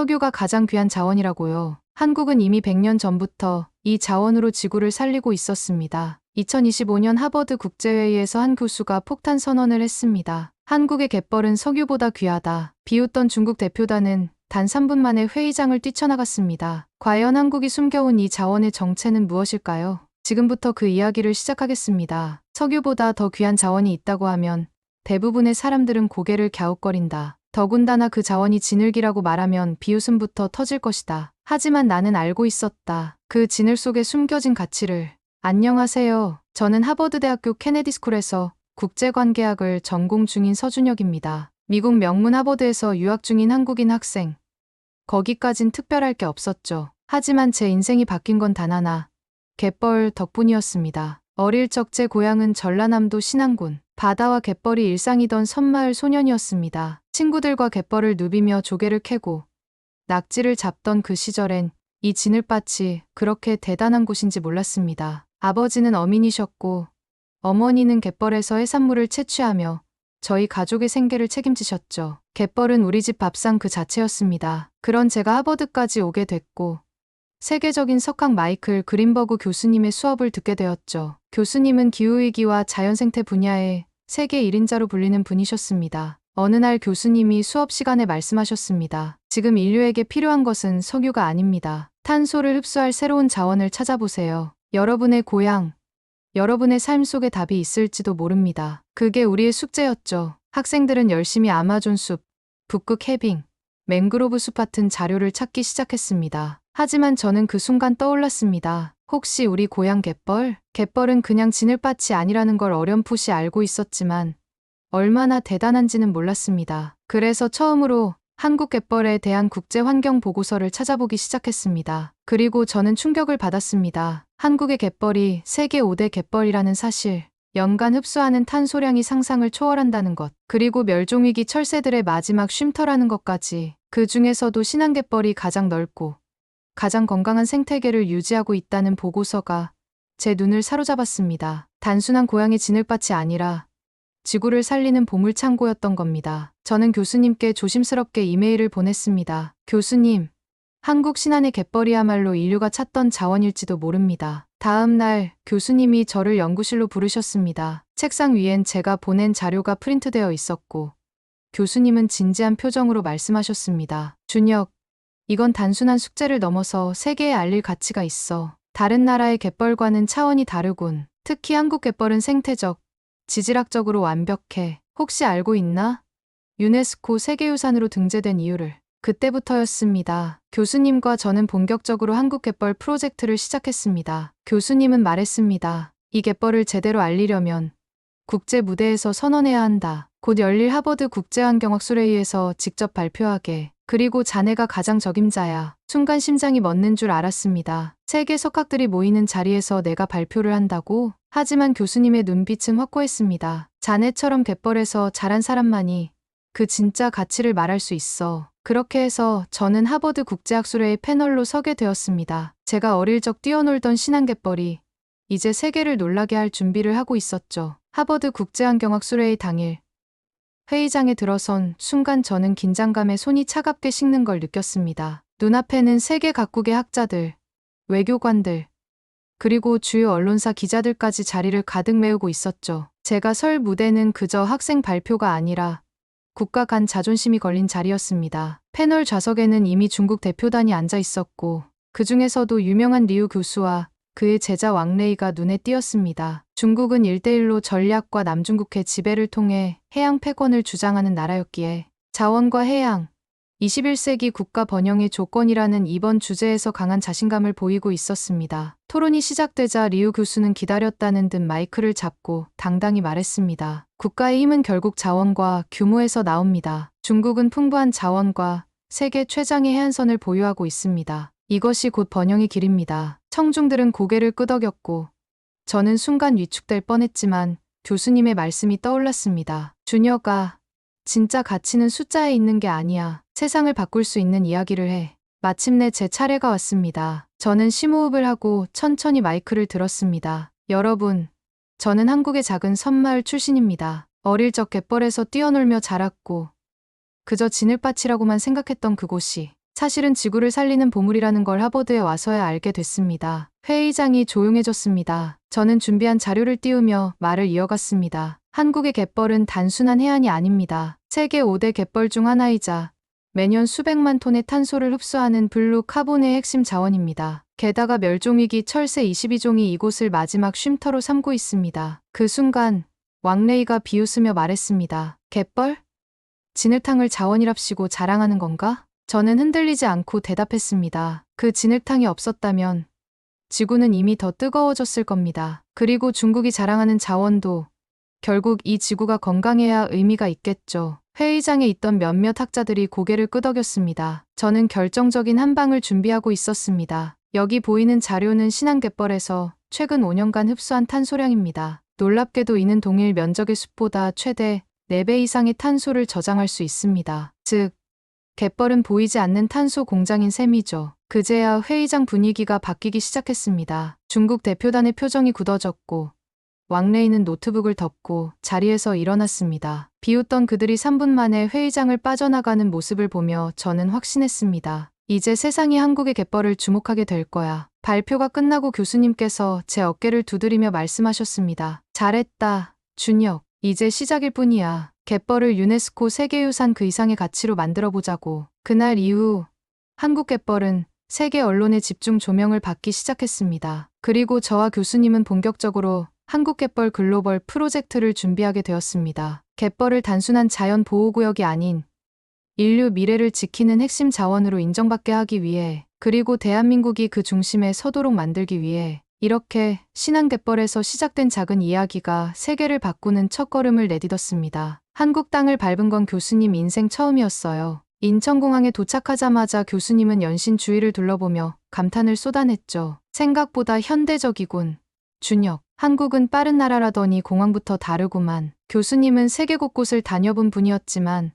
석유가 가장 귀한 자원이라고요. 한국은 이미 100년 전부터 이 자원으로 지구를 살리고 있었습니다. 2025년 하버드 국제회의에서 한 교수가 폭탄 선언을 했습니다. 한국의 갯벌은 석유보다 귀하다. 비웃던 중국 대표단은 단 3분 만에 회의장을 뛰쳐나갔습니다. 과연 한국이 숨겨온 이 자원의 정체는 무엇일까요? 지금부터 그 이야기를 시작하겠습니다. 석유보다 더 귀한 자원이 있다고 하면 대부분의 사람들은 고개를 갸웃거린다. 더군다나 그 자원이 진흙이라고 말하면 비웃음부터 터질 것이다. 하지만 나는 알고 있었다. 그 진흙 속에 숨겨진 가치를. 안녕하세요. 저는 하버드대학교 케네디스쿨에서 국제관계학을 전공 중인 서준혁입니다. 미국 명문 하버드에서 유학 중인 한국인 학생. 거기까진 특별할 게 없었죠. 하지만 제 인생이 바뀐 건 단 하나. 갯벌 덕분이었습니다. 어릴 적 제 고향은 전라남도 신안군. 바다와 갯벌이 일상이던 섬마을 소년이었습니다. 친구들과 갯벌을 누비며 조개를 캐고 낙지를 잡던 그 시절엔 이 진흙밭이 그렇게 대단한 곳인지 몰랐습니다. 아버지는 어민이셨고 어머니는 갯벌에서 해산물을 채취하며 저희 가족의 생계를 책임지셨죠. 갯벌은 우리 집 밥상 그 자체였습니다. 그런 제가 하버드까지 오게 됐고 세계적인 석학 마이클 그린버그 교수님의 수업을 듣게 되었죠. 교수님은 기후위기와 자연생태 분야의 세계 1인자로 불리는 분이셨습니다. 어느 날 교수님이 수업 시간에 말씀하셨습니다. 지금 인류에게 필요한 것은 석유가 아닙니다. 탄소를 흡수할 새로운 자원을 찾아보세요. 여러분의 고향, 여러분의 삶 속에 답이 있을지도 모릅니다. 그게 우리의 숙제였죠. 학생들은 열심히 아마존 숲, 북극 해빙, 맹그로브 숲 같은 자료를 찾기 시작했습니다. 하지만 저는 그 순간 떠올랐습니다. 혹시 우리 고향 갯벌? 갯벌은 그냥 진흙밭이 아니라는 걸 어렴풋이 알고 있었지만 얼마나 대단한지는 몰랐습니다. 그래서 처음으로 한국 갯벌에 대한 국제환경보고서를 찾아보기 시작했습니다. 그리고 저는 충격을 받았습니다. 한국의 갯벌이 세계 5대 갯벌이라는 사실, 연간 흡수하는 탄소량이 상상을 초월한다는 것, 그리고 멸종위기 철새들의 마지막 쉼터라는 것까지. 그 중에서도 신안갯벌이 가장 넓고 가장 건강한 생태계를 유지하고 있다는 보고서가 제 눈을 사로잡았습니다. 단순한 고향의 진흙밭이 아니라 지구를 살리는 보물창고였던 겁니다. 저는 교수님께 조심스럽게 이메일을 보냈습니다. 교수님, 한국 신안의 갯벌이야말로 인류가 찾던 자원일지도 모릅니다. 다음 날 교수님이 저를 연구실로 부르셨습니다. 책상 위엔 제가 보낸 자료가 프린트되어 있었고 교수님은 진지한 표정으로 말씀하셨습니다. 준혁, 이건 단순한 숙제를 넘어서 세계에 알릴 가치가 있어. 다른 나라의 갯벌과는 차원이 다르군. 특히 한국 갯벌은 생태적, 지질학적으로 완벽해. 혹시 알고 있나? 유네스코 세계유산으로 등재된 이유를. 그때부터였습니다. 교수님과 저는 본격적으로 한국 갯벌 프로젝트를 시작했습니다. 교수님은 말했습니다. 이 갯벌을 제대로 알리려면 국제 무대에서 선언해야 한다. 곧 열릴 하버드 국제환경학 수레위에서 직접 발표하게. 그리고 자네가 가장 적임자야. 순간 심장이 멎는 줄 알았습니다. 세계 석학들이 모이는 자리에서 내가 발표를 한다고? 하지만 교수님의 눈빛은 확고했습니다. 자네처럼 갯벌에서 자란 사람만이 그 진짜 가치를 말할 수 있어. 그렇게 해서 저는 하버드 국제학술회의 패널로 서게 되었습니다. 제가 어릴 적 뛰어놀던 신안갯벌이 이제 세계를 놀라게 할 준비를 하고 있었죠. 하버드 국제환경학술회의 당일 회의장에 들어선 순간 저는 긴장감에 손이 차갑게 식는 걸 느꼈습니다. 눈앞에는 세계 각국의 학자들, 외교관들, 그리고 주요 언론사 기자들까지 자리를 가득 메우고 있었죠. 제가 설 무대는 그저 학생 발표가 아니라 국가 간 자존심이 걸린 자리였습니다. 패널 좌석에는 이미 중국 대표단이 앉아 있었고 그 중에서도 유명한 리우 교수와 그의 제자 왕레이가 눈에 띄었습니다. 중국은 1대1로 전략과 남중국해 지배를 통해 해양 패권을 주장하는 나라였기에 자원과 해양, 21세기 국가 번영의 조건이라는 이번 주제에서 강한 자신감을 보이고 있었습니다. 토론이 시작되자 리우 교수는 기다렸다는 듯 마이크를 잡고 당당히 말했습니다. 국가의 힘은 결국 자원과 규모에서 나옵니다. 중국은 풍부한 자원과 세계 최장의 해안선을 보유하고 있습니다. 이것이 곧 번영의 길입니다. 청중들은 고개를 끄덕였고 저는 순간 위축될 뻔했지만 교수님의 말씀이 떠올랐습니다. 준혁아, 진짜 가치는 숫자에 있는 게 아니야. 세상을 바꿀 수 있는 이야기를 해. 마침내 제 차례가 왔습니다. 저는 심호흡을 하고 천천히 마이크를 들었습니다. 여러분, 저는 한국의 작은 섬마을 출신입니다. 어릴 적 갯벌에서 뛰어놀며 자랐고 그저 진흙밭이라고만 생각했던 그곳이 사실은 지구를 살리는 보물이라는 걸 하버드에 와서야 알게 됐습니다. 회의장이 조용해졌습니다. 저는 준비한 자료를 띄우며 말을 이어갔습니다. 한국의 갯벌은 단순한 해안이 아닙니다. 세계 5대 갯벌 중 하나이자 매년 수백만 톤의 탄소를 흡수하는 블루 카본의 핵심 자원입니다. 게다가 멸종위기 철새 22종이 이곳을 마지막 쉼터로 삼고 있습니다. 그 순간 왕레이가 비웃으며 말했습니다. 갯벌? 진흙탕을 자원이랍시고 자랑하는 건가? 저는 흔들리지 않고 대답했습니다. 그 진흙탕이 없었다면 지구는 이미 더 뜨거워졌을 겁니다. 그리고 중국이 자랑하는 자원도 결국 이 지구가 건강해야 의미가 있겠죠. 회의장에 있던 몇몇 학자들이 고개를 끄덕였습니다. 저는 결정적인 한 방을 준비하고 있었습니다. 여기 보이는 자료는 신안갯벌에서 최근 5년간 흡수한 탄소량입니다. 놀랍게도 이는 동일 면적의 숲보다 최대 4배 이상의 탄소를 저장할 수 있습니다. 즉, 갯벌은 보이지 않는 탄소 공장인 셈이죠. 그제야 회의장 분위기가 바뀌기 시작했습니다. 중국 대표단의 표정이 굳어졌고 왕레이는 노트북을 덮고 자리에서 일어났습니다. 비웃던 그들이 3분 만에 회의장을 빠져나가는 모습을 보며 저는 확신했습니다. 이제 세상이 한국의 갯벌을 주목하게 될 거야. 발표가 끝나고 교수님께서 제 어깨를 두드리며 말씀하셨습니다. 잘했다, 준혁. 이제 시작일 뿐이야. 갯벌을 유네스코 세계유산 그 이상의 가치로 만들어보자고. 그날 이후 한국 갯벌은 세계 언론의 집중 조명을 받기 시작했습니다. 그리고 저와 교수님은 본격적으로 한국 갯벌 글로벌 프로젝트를 준비하게 되었습니다. 갯벌을 단순한 자연 보호구역이 아닌 인류 미래를 지키는 핵심 자원으로 인정받게 하기 위해, 그리고 대한민국이 그 중심에 서도록 만들기 위해, 이렇게 신안갯벌에서 시작된 작은 이야기가 세계를 바꾸는 첫걸음을 내딛었습니다. 한국 땅을 밟은 건 교수님 인생 처음이었어요. 인천공항에 도착하자마자 교수님은 연신 주위를 둘러보며 감탄을 쏟아냈죠. 생각보다 현대적이군. 준혁, 한국은 빠른 나라라더니 공항부터 다르구만. 교수님은 세계 곳곳을 다녀본 분이었지만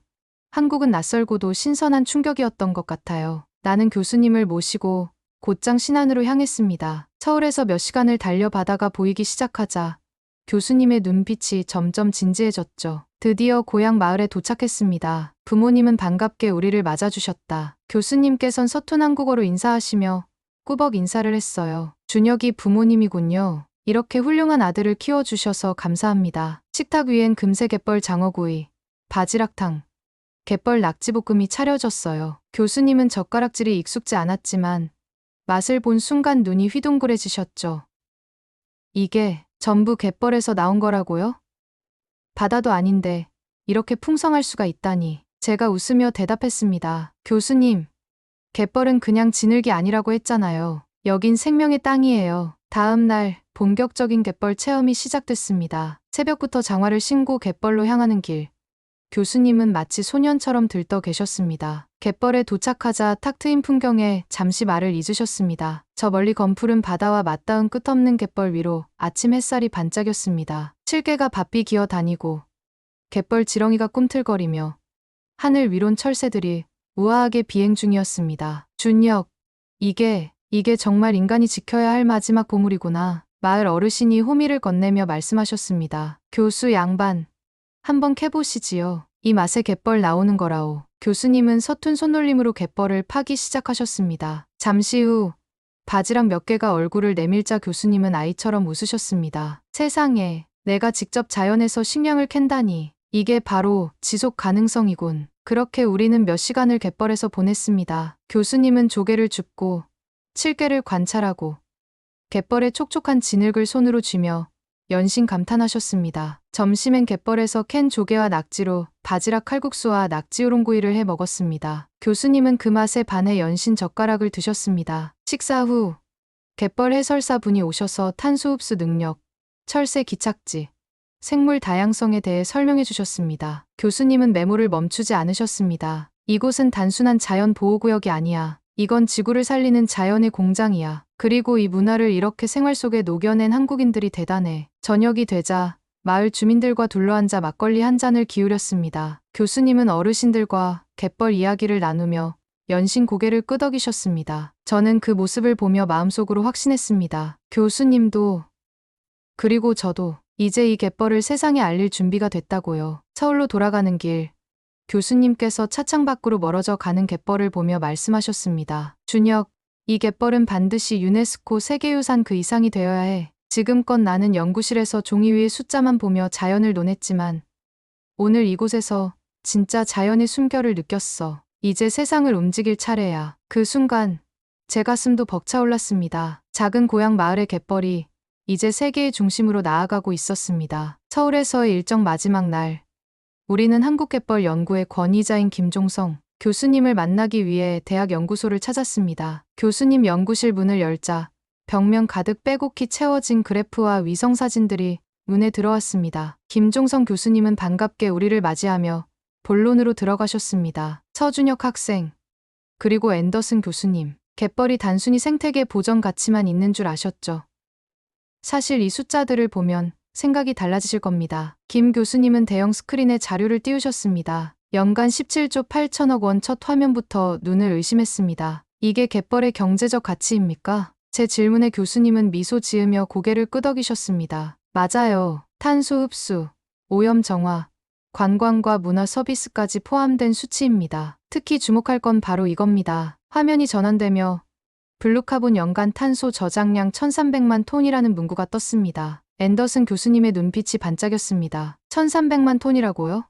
한국은 낯설고도 신선한 충격이었던 것 같아요. 나는 교수님을 모시고 곧장 신안으로 향했습니다. 서울에서 몇 시간을 달려 바다가 보이기 시작하자 교수님의 눈빛이 점점 진지해졌죠. 드디어 고향 마을에 도착했습니다. 부모님은 반갑게 우리를 맞아주셨다. 교수님께선 서툰 한국어로 인사하시며 꾸벅 인사를 했어요. 준혁이 부모님이군요. 이렇게 훌륭한 아들을 키워주셔서 감사합니다. 식탁 위엔 금세 갯벌 장어구이, 바지락탕, 갯벌 낙지볶음이 차려졌어요. 교수님은 젓가락질이 익숙지 않았지만 맛을 본 순간 눈이 휘둥그레지셨죠. 이게 전부 갯벌에서 나온 거라고요? 바다도 아닌데 이렇게 풍성할 수가 있다니. 제가 웃으며 대답했습니다. 교수님, 갯벌은 그냥 진흙이 아니라고 했잖아요. 여긴 생명의 땅이에요. 다음 날 본격적인 갯벌 체험이 시작됐습니다. 새벽부터 장화를 신고 갯벌로 향하는 길. 교수님은 마치 소년처럼 들떠 계셨습니다. 갯벌에 도착하자 탁 트인 풍경에 잠시 말을 잊으셨습니다. 저 멀리 검푸른 바다와 맞닿은 끝없는 갯벌 위로 아침 햇살이 반짝였습니다. 칠개가 바삐 기어 다니고 갯벌 지렁이가 꿈틀거리며 하늘 위론 철새들이 우아하게 비행 중이었습니다. 준혁, 이게 정말 인간이 지켜야 할 마지막 보물이구나. 마을 어르신이 호미를 건네며 말씀하셨습니다. 교수 양반, 한번 캐보시지요. 이 맛에 갯벌 나오는 거라오. 교수님은 서툰 손놀림으로 갯벌을 파기 시작하셨습니다. 잠시 후 바지락 몇 개가 얼굴을 내밀자 교수님은 아이처럼 웃으셨습니다. 세상에, 내가 직접 자연에서 식량을 캔다니. 이게 바로 지속 가능성이군. 그렇게 우리는 몇 시간을 갯벌에서 보냈습니다. 교수님은 조개를 줍고 칠개를 관찰하고 갯벌의 촉촉한 진흙을 손으로 쥐며 연신 감탄하셨습니다. 점심엔 갯벌에서 캔 조개와 낙지로 바지락 칼국수와 낙지 우롱구이를 해 먹었습니다. 교수님은 그 맛에 반해 연신 젓가락을 드셨습니다. 식사 후 갯벌 해설사 분이 오셔서 탄소 흡수 능력, 철새 기착지, 생물 다양성에 대해 설명해 주셨습니다. 교수님은 메모를 멈추지 않으셨습니다. 이곳은 단순한 자연 보호구역이 아니야. 이건 지구를 살리는 자연의 공장이야. 그리고 이 문화를 이렇게 생활 속에 녹여낸 한국인들이 대단해. 저녁이 되자 마을 주민들과 둘러앉아 막걸리 한 잔을 기울였습니다. 교수님은 어르신들과 갯벌 이야기를 나누며 연신 고개를 끄덕이셨습니다. 저는 그 모습을 보며 마음속으로 확신했습니다. 교수님도, 그리고 저도 이제 이 갯벌을 세상에 알릴 준비가 됐다고요. 서울로 돌아가는 길, 교수님께서 차창 밖으로 멀어져 가는 갯벌을 보며 말씀하셨습니다. 준혁, 이 갯벌은 반드시 유네스코 세계유산 그 이상이 되어야 해. 지금껏 나는 연구실에서 종이 위의 숫자만 보며 자연을 논했지만 오늘 이곳에서 진짜 자연의 숨결을 느꼈어. 이제 세상을 움직일 차례야. 그 순간 제 가슴도 벅차올랐습니다. 작은 고향 마을의 갯벌이 이제 세계의 중심으로 나아가고 있었습니다. 서울에서의 일정 마지막 날, 우리는 한국갯벌 연구의 권위자인 김종성 교수님을 만나기 위해 대학 연구소를 찾았습니다. 교수님 연구실 문을 열자 벽면 가득 빼곡히 채워진 그래프와 위성사진들이 눈에 들어왔습니다. 김종성 교수님은 반갑게 우리를 맞이하며 본론으로 들어가셨습니다. 서준혁 학생, 그리고 앤더슨 교수님, 갯벌이 단순히 생태계 보전 가치만 있는 줄 아셨죠? 사실 이 숫자들을 보면 생각이 달라지실 겁니다. 김 교수님은 대형 스크린에 자료를 띄우셨습니다. 연간 17조 8천억 원 첫 화면부터 눈을 의심했습니다. 이게 갯벌의 경제적 가치입니까? 제 질문에 교수님은 미소 지으며 고개를 끄덕이셨습니다. 맞아요. 탄소 흡수, 오염 정화, 관광과 문화 서비스까지 포함된 수치입니다. 특히 주목할 건 바로 이겁니다. 화면이 전환되며 블루카본 연간 탄소 저장량 1300만 톤이라는 문구가 떴습니다. 앤더슨 교수님의 눈빛이 반짝였습니다. 1300만 톤이라고요?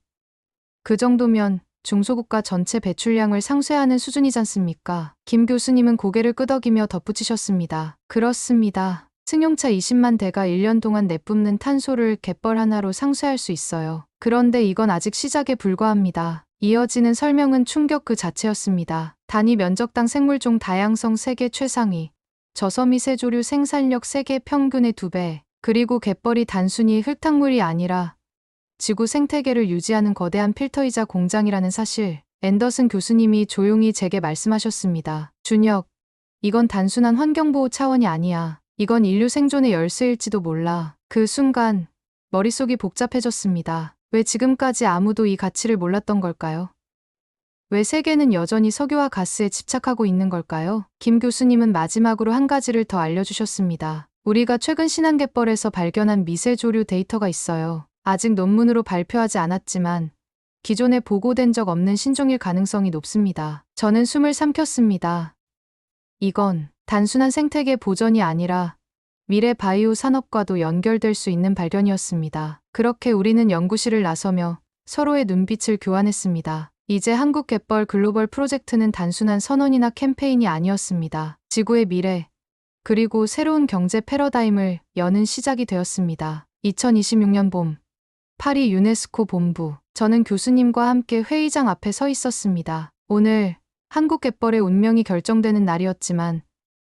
그 정도면 중소국가 전체 배출량을 상쇄하는 수준이지 않습니까? 김 교수님은 고개를 끄덕이며 덧붙이셨습니다. 그렇습니다. 승용차 20만 대가 1년 동안 내뿜는 탄소를 갯벌 하나로 상쇄할 수 있어요. 그런데 이건 아직 시작에 불과합니다. 이어지는 설명은 충격 그 자체였습니다. 단위 면적당 생물종 다양성 세계 최상위, 저섬유세조류 생산력 세계 평균의 2배, 그리고 갯벌이 단순히 흙탕물이 아니라 지구 생태계를 유지하는 거대한 필터이자 공장이라는 사실. 앤더슨 교수님이 조용히 제게 말씀하셨습니다. 준혁, 이건 단순한 환경보호 차원이 아니야. 이건 인류 생존의 열쇠일지도 몰라. 그 순간 머릿속이 복잡해졌습니다. 왜 지금까지 아무도 이 가치를 몰랐던 걸까요? 왜 세계는 여전히 석유와 가스에 집착하고 있는 걸까요? 김 교수님은 마지막으로 한 가지를 더 알려주셨습니다. 우리가 최근 신안갯벌에서 발견한 미세조류 데이터가 있어요. 아직 논문으로 발표하지 않았지만 기존에 보고된 적 없는 신종일 가능성이 높습니다. 저는 숨을 삼켰습니다. 이건 단순한 생태계 보전이 아니라 미래 바이오 산업과도 연결될 수 있는 발견이었습니다. 그렇게 우리는 연구실을 나서며 서로의 눈빛을 교환했습니다. 이제 한국갯벌 글로벌 프로젝트는 단순한 선언이나 캠페인이 아니었습니다. 지구의 미래, 그리고 새로운 경제 패러다임을 여는 시작이 되었습니다. 2026년 봄, 파리 유네스코 본부. 저는 교수님과 함께 회의장 앞에 서 있었습니다. 오늘 한국갯벌의 운명이 결정되는 날이었지만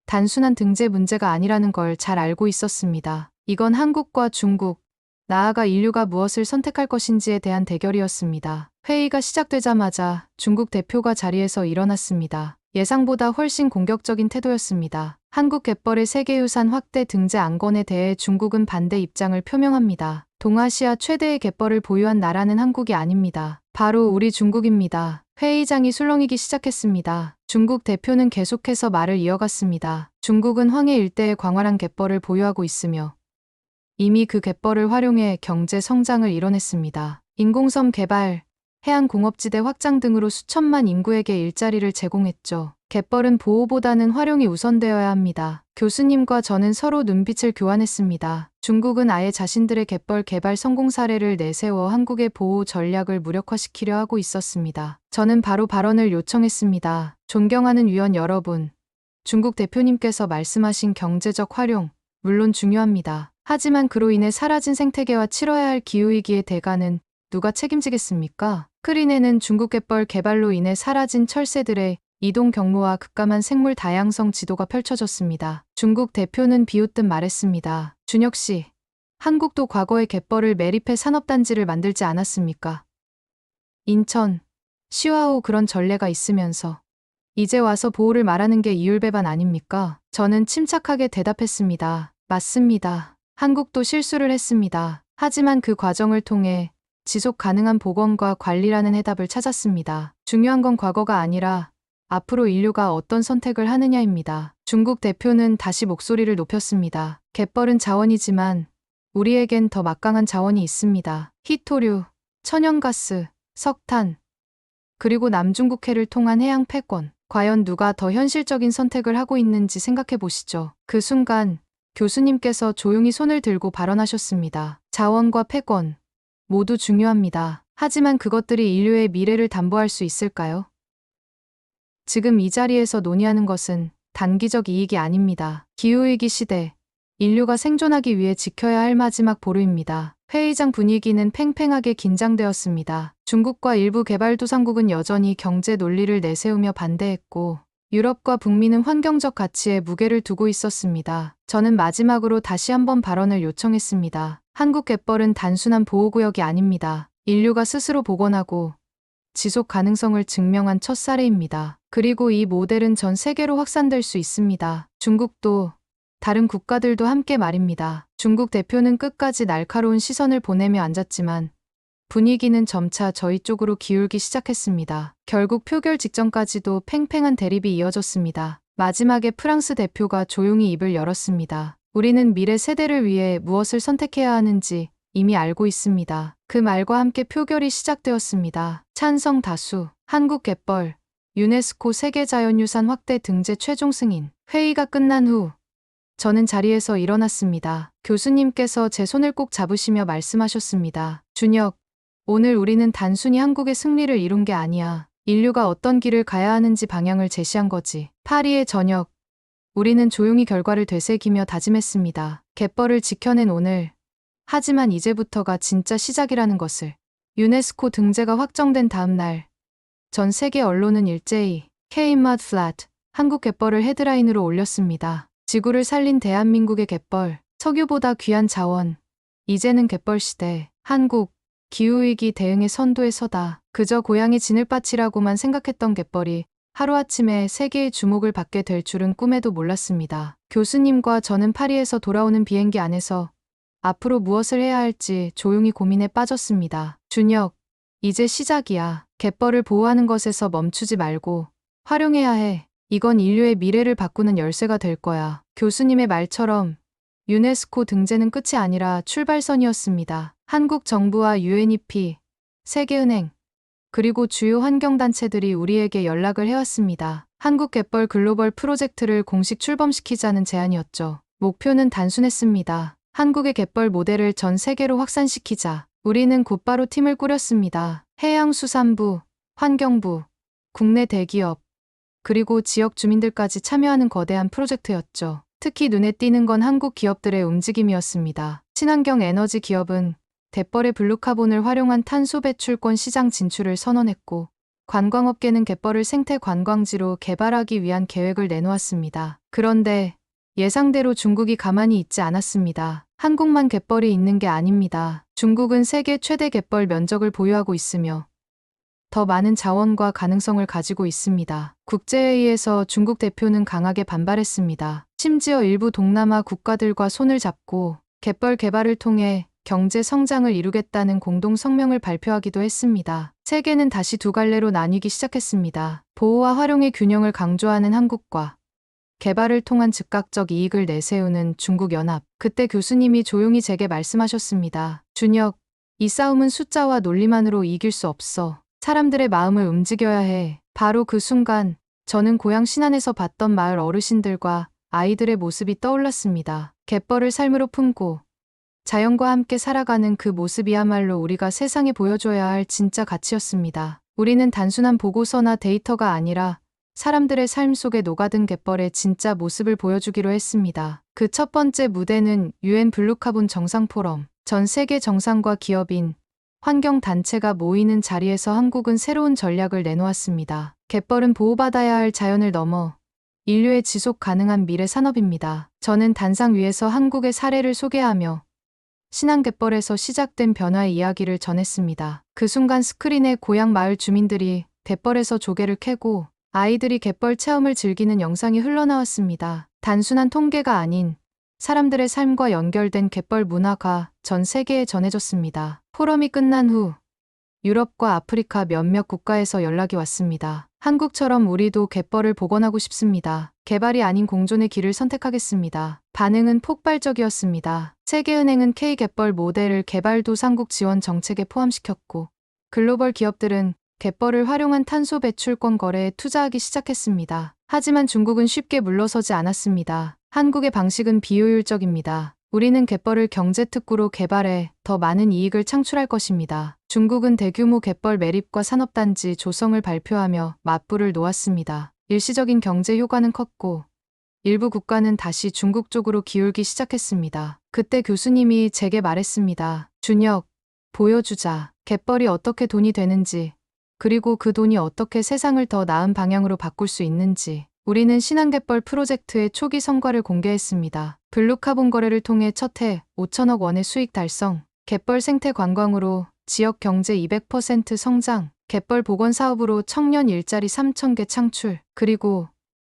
단순한 등재 문제가 아니라는 걸 잘 알고 있었습니다. 이건 한국과 중국, 나아가 인류가 무엇을 선택할 것인지에 대한 대결이었습니다. 회의가 시작되자마자 중국 대표가 자리에서 일어났습니다. 예상보다 훨씬 공격적인 태도였습니다. 한국 갯벌의 세계유산 확대 등재 안건에 대해 중국은 반대 입장을 표명합니다. 동아시아 최대의 갯벌을 보유한 나라는 한국이 아닙니다. 바로 우리 중국입니다. 회의장이 술렁이기 시작했습니다. 중국 대표는 계속해서 말을 이어갔습니다. 중국은 황해 일대의 광활한 갯벌을 보유하고 있으며 이미 그 갯벌을 활용해 경제 성장을 이뤄냈습니다. 인공섬 개발, 해안공업지대 확장 등으로 수천만 인구에게 일자리를 제공했죠. 갯벌은 보호보다는 활용이 우선되어야 합니다. 교수님과 저는 서로 눈빛을 교환했습니다. 중국은 아예 자신들의 갯벌 개발 성공 사례를 내세워 한국의 보호 전략을 무력화시키려 하고 있었습니다. 저는 바로 발언을 요청했습니다. 존경하는 위원 여러분, 중국 대표님께서 말씀하신 경제적 활용, 물론 중요합니다. 하지만 그로 인해 사라진 생태계와 치러야 할 기후위기의 대가는 누가 책임지겠습니까? 크린에는 중국 갯벌 개발로 인해 사라진 철새들의 이동 경로와 급감한 생물 다양성 지도가 펼쳐졌습니다. 중국 대표는 비웃듯 말했습니다. 준혁 씨, 한국도 과거에 갯벌을 매립해 산업단지를 만들지 않았습니까? 인천, 시화호 그런 전례가 있으면서 이제 와서 보호를 말하는 게 이율배반 아닙니까? 저는 침착하게 대답했습니다. 맞습니다. 한국도 실수를 했습니다. 하지만 그 과정을 통해 지속 가능한 복원과 관리라는 해답을 찾았습니다. 중요한 건 과거가 아니라 앞으로 인류가 어떤 선택을 하느냐입니다. 중국 대표는 다시 목소리를 높였습니다. 갯벌은 자원이지만 우리에겐 더 막강한 자원이 있습니다. 희토류, 천연가스, 석탄, 그리고 남중국해를 통한 해양 패권. 과연 누가 더 현실적인 선택을 하고 있는지 생각해 보시죠. 그 순간 교수님께서 조용히 손을 들고 발언하셨습니다. 자원과 패권 모두 중요합니다. 하지만 그것들이 인류의 미래를 담보할 수 있을까요? 지금 이 자리에서 논의하는 것은 단기적 이익이 아닙니다. 기후위기 시대, 인류가 생존하기 위해 지켜야 할 마지막 보루입니다. 회의장 분위기는 팽팽하게 긴장되었습니다. 중국과 일부 개발도상국은 여전히 경제 논리를 내세우며 반대했고, 유럽과 북미는 환경적 가치에 무게를 두고 있었습니다. 저는 마지막으로 다시 한번 발언을 요청했습니다. 한국 갯벌은 단순한 보호구역이 아닙니다. 인류가 스스로 복원하고 지속 가능성을 증명한 첫 사례입니다. 그리고 이 모델은 전 세계로 확산될 수 있습니다. 중국도, 다른 국가들도 함께 말입니다. 중국 대표는 끝까지 날카로운 시선을 보내며 앉았지만 분위기는 점차 저희 쪽으로 기울기 시작했습니다. 결국 표결 직전까지도 팽팽한 대립이 이어졌습니다. 마지막에 프랑스 대표가 조용히 입을 열었습니다. 우리는 미래 세대를 위해 무엇을 선택해야 하는지 이미 알고 있습니다. 그 말과 함께 표결이 시작되었습니다. 찬성 다수, 한국 갯벌, 유네스코 세계자연유산 확대 등재 최종 승인. 회의가 끝난 후 저는 자리에서 일어났습니다. 교수님께서 제 손을 꼭 잡으시며 말씀하셨습니다. 준혁, 오늘 우리는 단순히 한국의 승리를 이룬 게 아니야. 인류가 어떤 길을 가야 하는지 방향을 제시한 거지. 파리의 저녁, 우리는 조용히 결과를 되새기며 다짐했습니다. 갯벌을 지켜낸 오늘. 하지만 이제부터가 진짜 시작이라는 것을. 유네스코 등재가 확정된 다음 날, 전 세계 언론은 일제히 K-Mud Flat, 한국 갯벌을 헤드라인으로 올렸습니다. 지구를 살린 대한민국의 갯벌, 석유보다 귀한 자원. 이제는 갯벌 시대, 한국, 기후위기 대응의 선도에 서다. 그저 고향의 진흙밭이라고만 생각했던 갯벌이 하루아침에 세계의 주목을 받게 될 줄은 꿈에도 몰랐습니다. 교수님과 저는 파리에서 돌아오는 비행기 안에서 앞으로 무엇을 해야 할지 조용히 고민에 빠졌습니다. 준혁, 이제 시작이야. 갯벌을 보호하는 것에서 멈추지 말고 활용해야 해. 이건 인류의 미래를 바꾸는 열쇠가 될 거야. 교수님의 말처럼 유네스코 등재는 끝이 아니라 출발선이었습니다. 한국 정부와 UNEP, 세계은행, 그리고 주요 환경단체들이 우리에게 연락을 해왔습니다. 한국 갯벌 글로벌 프로젝트를 공식 출범시키자는 제안이었죠. 목표는 단순했습니다. 한국의 갯벌 모델을 전 세계로 확산시키자. 우리는 곧바로 팀을 꾸렸습니다. 해양수산부, 환경부, 국내 대기업, 그리고 지역 주민들까지 참여하는 거대한 프로젝트였죠. 특히 눈에 띄는 건 한국 기업들의 움직임이었습니다. 친환경 에너지 기업은 갯벌의 블루카본을 활용한 탄소 배출권 시장 진출을 선언했고, 관광업계는 갯벌을 생태 관광지로 개발하기 위한 계획을 내놓았습니다. 그런데 예상대로 중국이 가만히 있지 않았습니다. 한국만 갯벌이 있는 게 아닙니다. 중국은 세계 최대 갯벌 면적을 보유하고 있으며 더 많은 자원과 가능성을 가지고 있습니다. 국제회의에서 중국 대표는 강하게 반발했습니다. 심지어 일부 동남아 국가들과 손을 잡고 갯벌 개발을 통해 경제 성장을 이루겠다는 공동 성명을 발표하기도 했습니다. 세계는 다시 두 갈래로 나뉘기 시작했습니다. 보호와 활용의 균형을 강조하는 한국과 개발을 통한 즉각적 이익을 내세우는 중국연합. 그때 교수님이 조용히 제게 말씀하셨습니다. 준혁, 이 싸움은 숫자와 논리만으로 이길 수 없어. 사람들의 마음을 움직여야 해. 바로 그 순간 저는 고향 신안에서 봤던 마을 어르신들과 아이들의 모습이 떠올랐습니다. 갯벌을 삶으로 품고 자연과 함께 살아가는 그 모습이야말로 우리가 세상에 보여줘야 할 진짜 가치였습니다. 우리는 단순한 보고서나 데이터가 아니라 사람들의 삶 속에 녹아든 갯벌의 진짜 모습을 보여주기로 했습니다. 그 첫 번째 무대는 UN 블루카본 정상포럼. 전 세계 정상과 기업인, 환경단체가 모이는 자리에서 한국은 새로운 전략을 내놓았습니다. 갯벌은 보호받아야 할 자연을 넘어 인류의 지속 가능한 미래 산업입니다. 저는 단상 위에서 한국의 사례를 소개하며 신안갯벌에서 시작된 변화의 이야기를 전했습니다. 그 순간 스크린에 고향 마을 주민들이 갯벌에서 조개를 캐고 아이들이 갯벌 체험을 즐기는 영상이 흘러나왔습니다. 단순한 통계가 아닌 사람들의 삶과 연결된 갯벌 문화가 전 세계에 전해졌습니다. 포럼이 끝난 후 유럽과 아프리카 몇몇 국가에서 연락이 왔습니다. 한국처럼 우리도 갯벌을 복원하고 싶습니다. 개발이 아닌 공존의 길을 선택하겠습니다. 반응은 폭발적이었습니다. 세계은행은 K갯벌 모델을 개발도상국 지원 정책에 포함시켰고, 글로벌 기업들은 갯벌을 활용한 탄소 배출권 거래에 투자하기 시작했습니다. 하지만 중국은 쉽게 물러서지 않았습니다. 한국의 방식은 비효율적입니다. 우리는 갯벌을 경제특구로 개발해 더 많은 이익을 창출할 것입니다. 중국은 대규모 갯벌 매립과 산업단지 조성을 발표하며 맞불을 놓았습니다. 일시적인 경제 효과는 컸고 일부 국가는 다시 중국 쪽으로 기울기 시작했습니다. 그때 교수님이 제게 말했습니다. 준혁, 보여주자. 갯벌이 어떻게 돈이 되는지, 그리고 그 돈이 어떻게 세상을 더 나은 방향으로 바꿀 수 있는지. 우리는 신안갯벌 프로젝트의 초기 성과를 공개했습니다. 블루카본 거래를 통해 첫 해 5천억 원의 수익 달성, 갯벌 생태 관광으로 지역 경제 200% 성장, 갯벌 복원 사업으로 청년 일자리 3,000개 창출, 그리고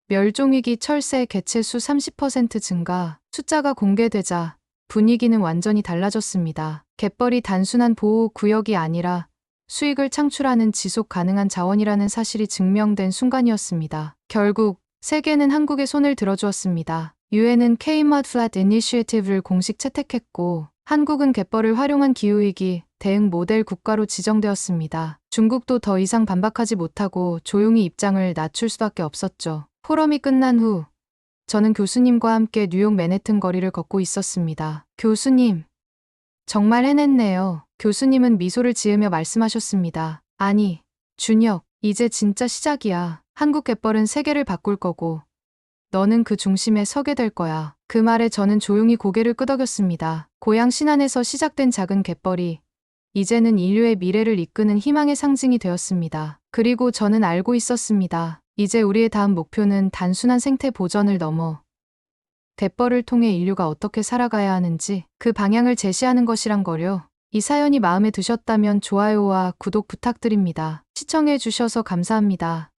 멸종위기 철새 개체수 30% 증가. 숫자가 공개되자 분위기는 완전히 달라졌습니다. 갯벌이 단순한 보호 구역이 아니라 수익을 창출하는 지속 가능한 자원이라는 사실이 증명된 순간이었습니다. 결국 세계는 한국의 손을 들어주었습니다. 유엔은 K-Mud Flat Initiative를 공식 채택했고 한국은 갯벌을 활용한 기후위기 대응 모델 국가로 지정되었습니다. 중국도 더 이상 반박하지 못하고 조용히 입장을 낮출 수밖에 없었죠. 포럼이 끝난 후 저는 교수님과 함께 뉴욕 맨해튼 거리를 걷고 있었습니다. 교수님, 정말 해냈네요. 교수님은 미소를 지으며 말씀하셨습니다. 아니, 준혁, 이제 진짜 시작이야. 한국 갯벌은 세계를 바꿀 거고 너는 그 중심에 서게 될 거야. 그 말에 저는 조용히 고개를 끄덕였습니다. 고향 신안에서 시작된 작은 갯벌이 이제는 인류의 미래를 이끄는 희망의 상징이 되었습니다. 그리고 저는 알고 있었습니다. 이제 우리의 다음 목표는 단순한 생태 보전을 넘어 갯벌을 통해 인류가 어떻게 살아가야 하는지 그 방향을 제시하는 것이란 거려. 이 사연이 마음에 드셨다면 좋아요와 구독 부탁드립니다. 시청해 주셔서 감사합니다.